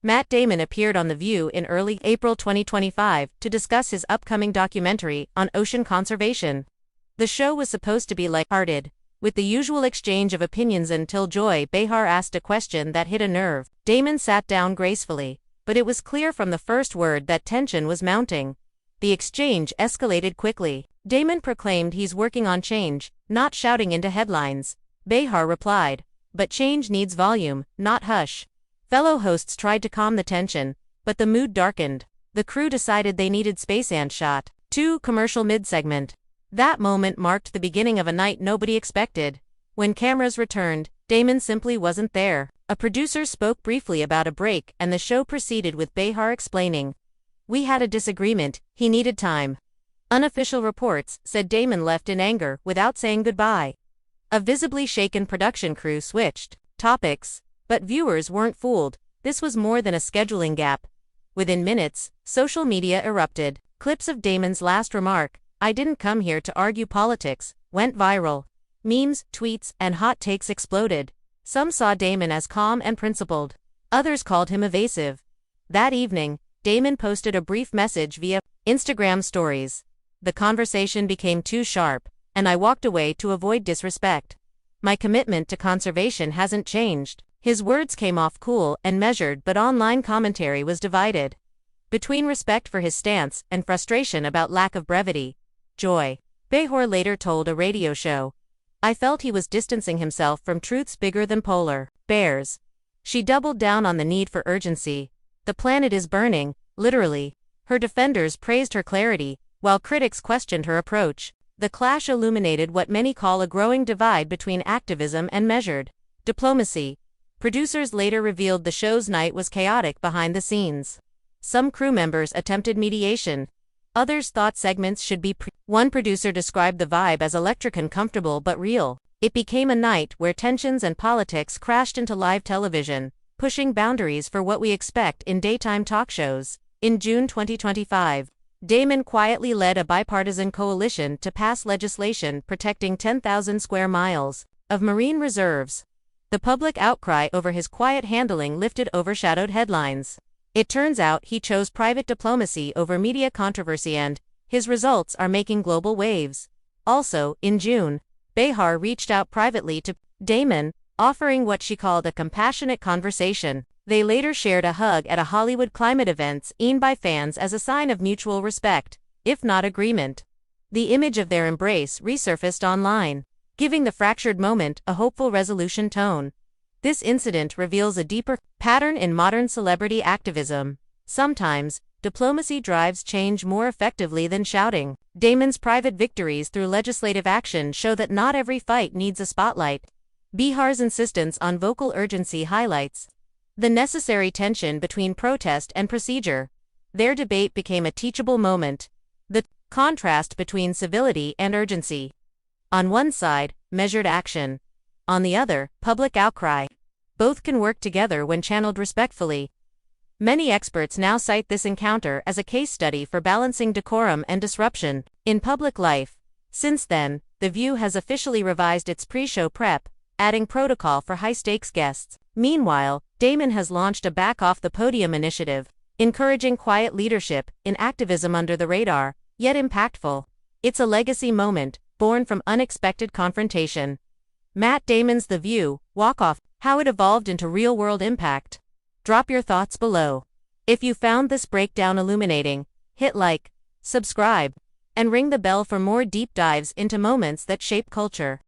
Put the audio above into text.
Matt Damon appeared on The View in early April 2025 to discuss his upcoming documentary on ocean conservation. The show was supposed to be light-hearted, with the usual exchange of opinions until Behar asked a question that hit a nerve. Damon sat down gracefully, but it was clear from the first word that tension was mounting. The exchange escalated quickly. Damon proclaimed he's working on change, not shouting into headlines. Behar replied, "But change needs volume, not hush." Fellow hosts tried to calm the tension, but the mood darkened. The crew decided they needed space and shot 2 commercial mid-segment. That moment marked the beginning of a night nobody expected. When cameras returned, Damon simply wasn't there. A producer spoke briefly about a break and the show proceeded with Behar explaining, "We had a disagreement, he needed time." Unofficial reports said Damon left in anger without saying goodbye. A visibly shaken production crew switched topics, but viewers weren't fooled. This was more than a scheduling gap. Within minutes, social media erupted. Clips of Damon's last remark, "I didn't come here to argue politics," went viral. Memes, tweets, and hot takes exploded. Some saw Damon as calm and principled. Others called him evasive. That evening, Damon posted a brief message via Instagram stories. "The conversation became too sharp, and I walked away to avoid disrespect. My commitment to conservation hasn't changed." His words came off cool and measured, but online commentary was divided between respect for his stance and frustration about lack of brevity. Behar later told a radio show, "I felt he was distancing himself from truths bigger than polar bears." She doubled down on the need for urgency. "The planet is burning, literally." Her defenders praised her clarity, while critics questioned her approach. The clash illuminated what many call a growing divide between activism and measured diplomacy. Producers later revealed the show's night was chaotic behind the scenes. Some crew members attempted mediation. Others thought segments should be One producer described the vibe as electric and comfortable but real. It became a night where tensions and politics crashed into live television, pushing boundaries for what we expect in daytime talk shows. In June 2025, Damon quietly led a bipartisan coalition to pass legislation protecting 10,000 square miles of marine reserves. The public outcry over his quiet handling lifted overshadowed headlines. It turns out he chose private diplomacy over media controversy, and his results are making global waves. Also, in June, Behar reached out privately to Damon, offering what she called a compassionate conversation. They later shared a hug at a Hollywood climate event seen by fans as a sign of mutual respect, if not agreement. The image of their embrace resurfaced online, giving the fractured moment a hopeful resolution tone. This incident reveals a deeper pattern in modern celebrity activism. Sometimes, diplomacy drives change more effectively than shouting. Damon's private victories through legislative action show that not every fight needs a spotlight. Behar's insistence on vocal urgency highlights the necessary tension between protest and procedure. Their debate became a teachable moment. The contrast between civility and urgency. On one side, measured action. On the other, public outcry. Both can work together when channeled respectfully. Many experts now cite this encounter as a case study for balancing decorum and disruption in public life. Since then, The View has officially revised its pre-show prep, adding protocol for high-stakes guests. Meanwhile, Damon has launched a Back Off the Podium initiative, encouraging quiet leadership in activism under the radar, yet impactful. It's a legacy moment, born from unexpected confrontation. Matt Damon's The View, Walk Off, how it evolved into real-world impact. Drop your thoughts below. If you found this breakdown illuminating, hit like, subscribe, and ring the bell for more deep dives into moments that shape culture.